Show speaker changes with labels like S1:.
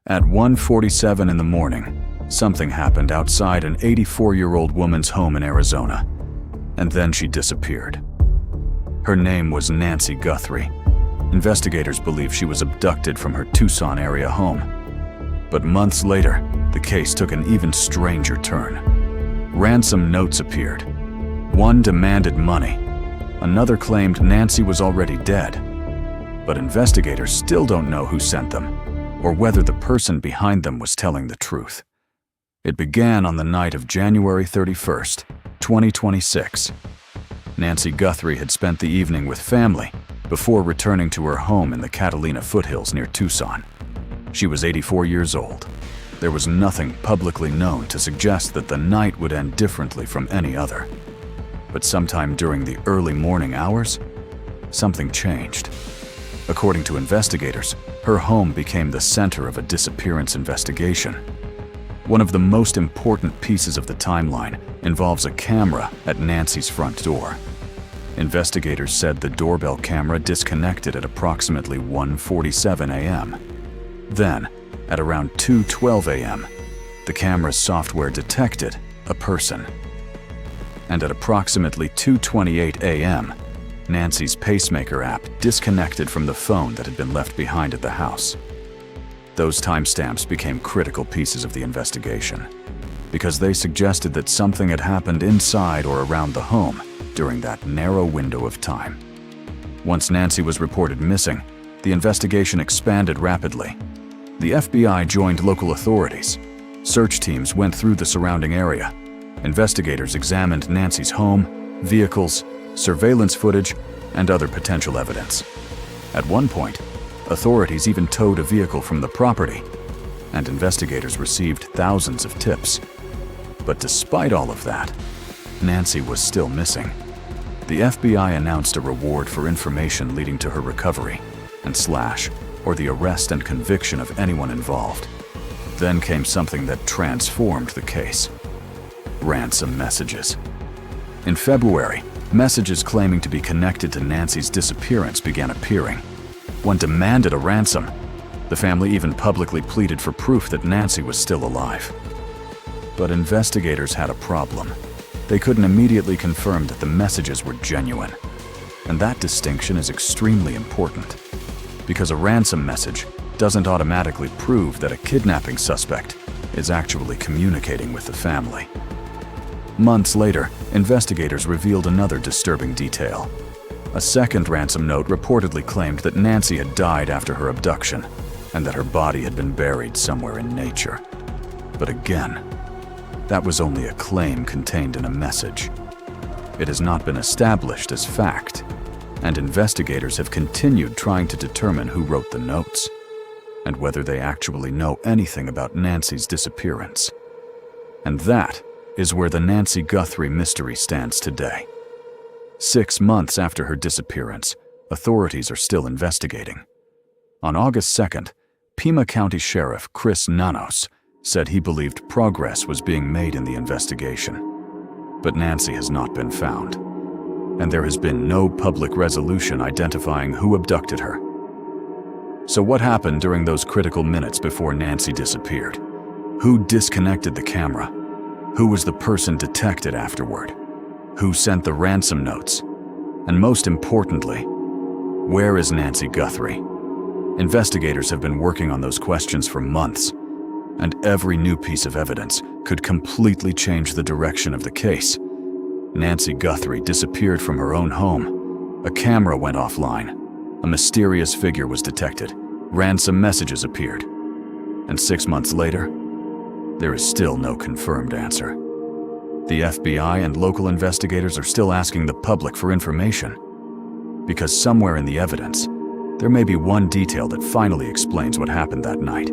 S1: At 1:47 in the morning, something happened outside an 84-year-old woman's home in Arizona, and then she disappeared. Her name was Nancy Guthrie. Investigators believe she was abducted from her Tucson area home. But months later, the case took an even stranger turn. Ransom notes appeared. One demanded money. Another claimed Nancy was already dead. But investigators still don't know who sent them, or whether the person behind them was telling the truth. It began on the night of January 31st, 2026. Nancy Guthrie had spent the evening with family before returning to her home in the Catalina foothills near Tucson. She was 84 years old. There was nothing publicly known to suggest that the night would end differently from any other. But sometime during the early morning hours, something changed. According to investigators, her home became the center of a disappearance investigation. One of the most important pieces of the timeline involves a camera at Nancy's front door. Investigators said the doorbell camera disconnected at approximately 1:47 a.m. Then, at around 2:12 a.m., the camera's software detected a person. And at approximately 2:28 a.m., Nancy's pacemaker app disconnected from the phone that had been left behind at the house. Those timestamps became critical pieces of the investigation because they suggested that something had happened inside or around the home during that narrow window of time. Once Nancy was reported missing, the investigation expanded rapidly. The FBI joined local authorities. Search teams went through the surrounding area. Investigators examined Nancy's home, vehicles, surveillance footage, and other potential evidence. At one point, authorities even towed a vehicle from the property, and investigators received thousands of tips. But despite all of that, Nancy was still missing. The FBI announced a reward for information leading to her recovery, and or the arrest and conviction of anyone involved. Then came something that transformed the case: ransom messages. In February, messages claiming to be connected to Nancy's disappearance began appearing. One demanded a ransom. The family even publicly pleaded for proof that Nancy was still alive. But investigators had a problem. They couldn't immediately confirm that the messages were genuine. And that distinction is extremely important, because a ransom message doesn't automatically prove that a kidnapping suspect is actually communicating with the family. Months later, investigators revealed another disturbing detail. A second ransom note reportedly claimed that Nancy had died after her abduction and that her body had been buried somewhere in nature. But again, that was only a claim contained in a message. It has not been established as fact, and investigators have continued trying to determine who wrote the notes and whether they actually know anything about Nancy's disappearance. And that is where the Nancy Guthrie mystery stands today. 6 months after her disappearance, authorities are still investigating. On August 2nd, Pima County Sheriff Chris Nanos said he believed progress was being made in the investigation. But Nancy has not been found, and there has been no public resolution identifying who abducted her. So what happened during those critical minutes before Nancy disappeared? Who disconnected the camera? Who was the person detected afterward? Who sent the ransom notes? And most importantly, where is Nancy Guthrie? Investigators have been working on those questions for months, and every new piece of evidence could completely change the direction of the case. Nancy Guthrie disappeared from her own home. A camera went offline. A mysterious figure was detected. Ransom messages appeared. And 6 months later, there is still no confirmed answer. The FBI and local investigators are still asking the public for information, because somewhere in the evidence, there may be one detail that finally explains what happened that night.